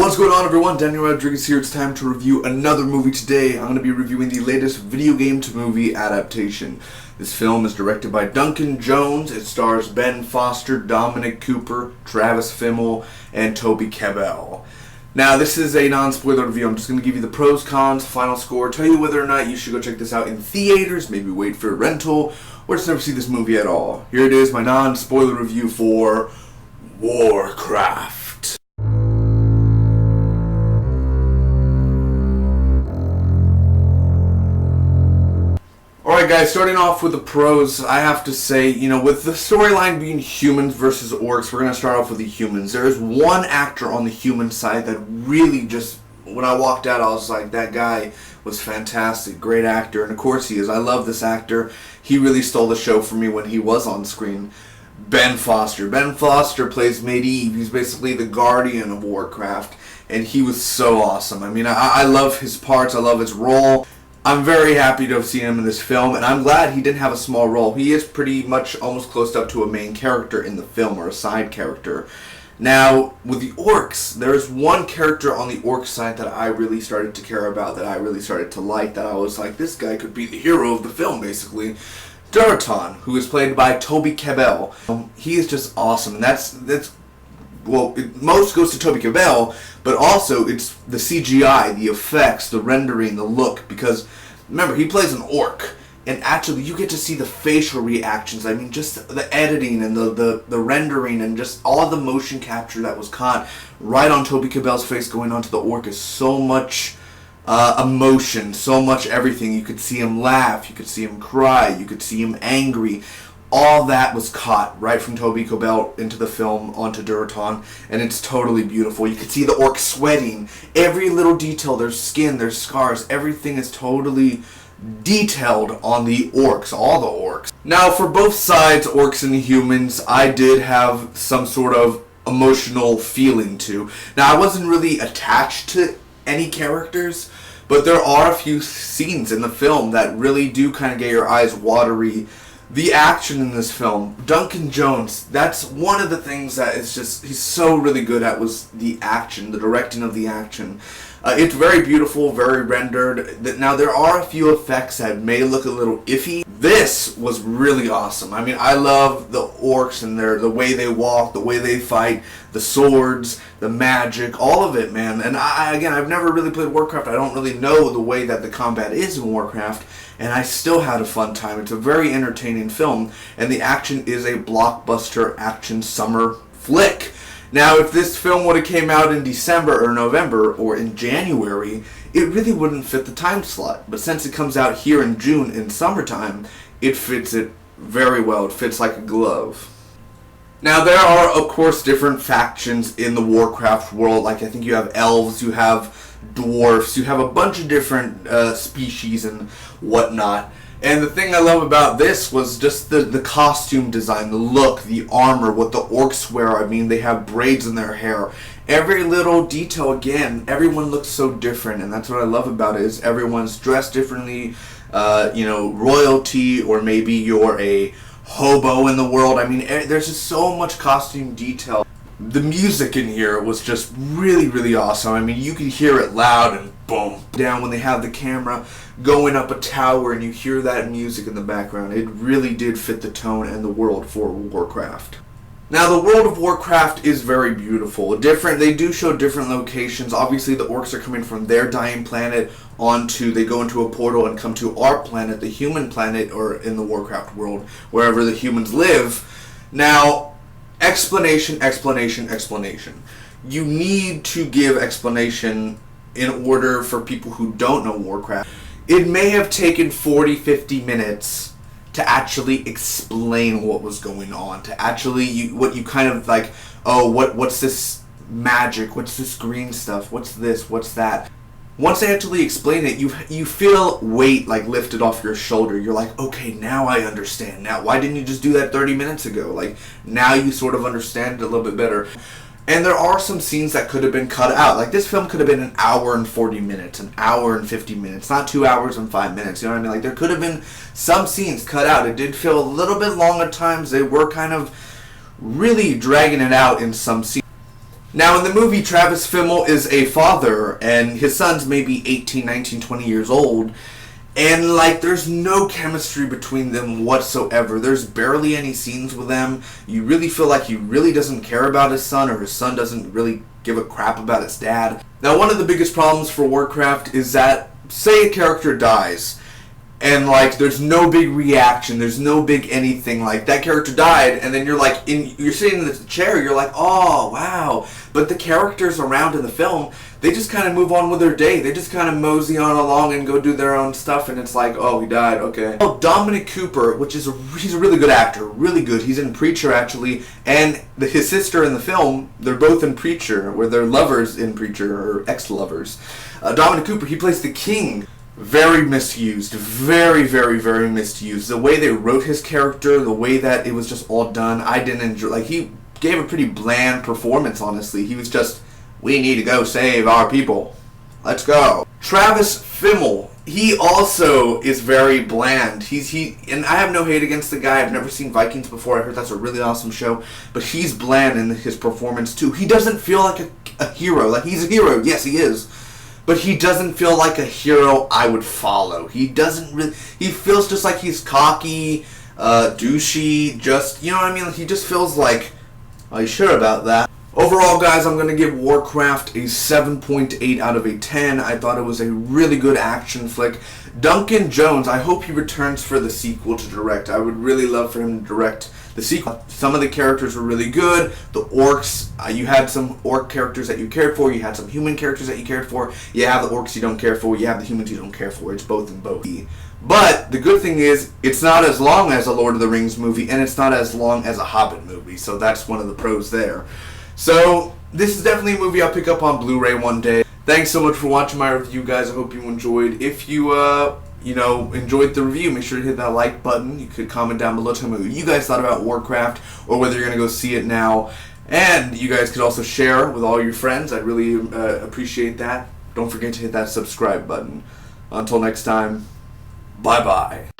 What's going on, everyone? Daniel Rodriguez here. It's time to review another movie today. I'm going to be reviewing the latest video game to movie adaptation. This film is directed by Duncan Jones. It stars Ben Foster, Dominic Cooper, Travis Fimmel, and Toby Kebbell. Now, this is a non-spoiler review. I'm just going to give you the pros, cons, final score, tell you whether or not you should go check this out in theaters, maybe wait for a rental, or just never see this movie at all. Here it is, my non-spoiler review for Warcraft. Alright guys, starting off with the pros, I have to say, with the storyline being humans versus orcs, we're going to start off with the humans. There is one actor on the human side that really just, when I walked out, I was like, that guy was fantastic, great actor, and of course he is. I love this actor. He really stole the show for me when he was on screen. Ben Foster. Ben Foster plays Medivh. He's basically the guardian of Warcraft, and he was so awesome. I mean, I love his parts, I love his role. I'm very happy to have seen him in this film, and I'm glad he didn't have a small role. He is pretty much almost close up to a main character in the film, or a side character. Now, with the orcs, there's one character on the orc side that I really started to care about, that I really started to like, that I was like, this guy could be the hero of the film, basically. Durotan, who is played by Toby Kebbell. He is just awesome, and that's most goes to Toby Kebbell, but also it's the CGI, the effects, the rendering, the look, because remember, he plays an orc, and actually you get to see the facial reactions. I mean, just the editing and the rendering and just all the motion capture that was caught right on Toby Kebbell's face going onto the orc is so much emotion, so much everything. You could see him laugh, you could see him cry, you could see him angry. All that was caught right from Toby Kebbell into the film onto Durotan, and it's totally beautiful. You could see the orcs sweating. Every little detail, their skin, their scars, everything is totally detailed on the orcs, all the orcs. Now, for both sides, orcs and humans, I did have some sort of emotional feeling to. Now, I wasn't really attached to any characters, but there are a few scenes in the film that really do kind of get your eyes watery. The action in this film, Duncan Jones, that's one of the things that is just, he's so really good at, was the action, the directing of the action. It's very beautiful, very rendered. Now, there are a few effects that may look a little iffy. This was really awesome. I mean, I love the orcs and the way they walk, the way they fight, the swords, the magic, all of it, man. And I've never really played Warcraft. I don't really know the way that the combat is in Warcraft, and I still had a fun time. It's a very entertaining film, and the action is a blockbuster action summer flick. Now, if this film would have came out in December or November or in January, it really wouldn't fit the time slot. But since it comes out here in June, in summertime, it fits it very well. It fits like a glove. Now, there are, of course, different factions in the Warcraft world. Like, I think you have elves, you have dwarfs, you have a bunch of different species and whatnot. And the thing I love about this was just the costume design, the look, the armor, what the orcs wear. I mean, they have braids in their hair. Every little detail, again, everyone looks so different, and that's what I love about it, is everyone's dressed differently, royalty, or maybe you're a hobo in the world. I mean, there's just so much costume detail. The music in here was just really, really awesome. I mean, you can hear it loud and boom. Down when they have the camera going up a tower and you hear that music in the background. It really did fit the tone and the world for Warcraft. Now, the world of Warcraft is very beautiful. They do show different locations. Obviously, the orcs are coming from their dying planet they go into a portal and come to our planet, the human planet, or in the Warcraft world, wherever the humans live. Now, explanation. You need to give explanation in order for people who don't know Warcraft. It may have taken 40-50 minutes to actually explain what was going on, to actually, what you kind of like, oh, what's this magic, what's this green stuff, what's this, what's that. Once they actually explain it, you feel weight like lifted off your shoulder. You're like, okay, now I understand. Now, why didn't you just do that 30 minutes ago? Like, now you sort of understand it a little bit better. And there are some scenes that could have been cut out. Like, this film could have been an hour and 40 minutes, an hour and 50 minutes, not 2 hours and 5 minutes. You know what I mean? Like, there could have been some scenes cut out. It did feel a little bit long at times. They were kind of really dragging it out in some scenes. Now, in the movie, Travis Fimmel is a father, and his son's maybe 18, 19, 20 years old. And, like, there's no chemistry between them whatsoever. There's barely any scenes with them. You really feel like he really doesn't care about his son, or his son doesn't really give a crap about his dad. Now, one of the biggest problems for Warcraft is that, say a character dies, and, like, there's no big reaction, there's no big anything, like, that character died, and then you're, like, you're sitting in the chair, you're like, oh, wow. But the characters around in the film, they just kind of move on with their day. They just kind of mosey on along and go do their own stuff, and it's like, oh, he died, okay. Oh, Dominic Cooper, which is he's a really good actor, really good. He's in Preacher, actually, and his sister in the film, they're both in Preacher, where they're lovers in Preacher, or ex-lovers. Dominic Cooper, he plays the king. Very misused. Very, very, very misused. The way they wrote his character, the way that it was just all done, I didn't enjoy. Like, he gave a pretty bland performance, honestly. He was just, we need to go save our people. Let's go. Travis Fimmel, he also is very bland. And I have no hate against the guy. I've never seen Vikings before. I heard that's a really awesome show. But he's bland in his performance, too. He doesn't feel like a hero. Like, he's a hero. Yes, he is. But he doesn't feel like a hero I would follow. He doesn't really... He feels just like he's cocky, douchey, just... You know what I mean? He just feels like... Are you sure about that? Overall, guys, I'm going to give Warcraft a 7.8 out of a 10. I thought it was a really good action flick. Duncan Jones, I hope he returns for the sequel to direct. I would really love for him to direct the sequel. Some of the characters were really good. The orcs, you had some orc characters that you cared for. You had some human characters that you cared for. You have the orcs you don't care for. You have the humans you don't care for. It's both and both. But the good thing is, it's not as long as a Lord of the Rings movie, and it's not as long as a Hobbit movie. So that's one of the pros there. So, this is definitely a movie I'll pick up on Blu-ray one day. Thanks so much for watching my review, guys. I hope you enjoyed. If you, enjoyed the review, make sure to hit that like button. You could comment down below, tell me what you guys thought about Warcraft, or whether you're going to go see it now. And you guys could also share with all your friends. I'd really appreciate that. Don't forget to hit that subscribe button. Until next time, bye-bye.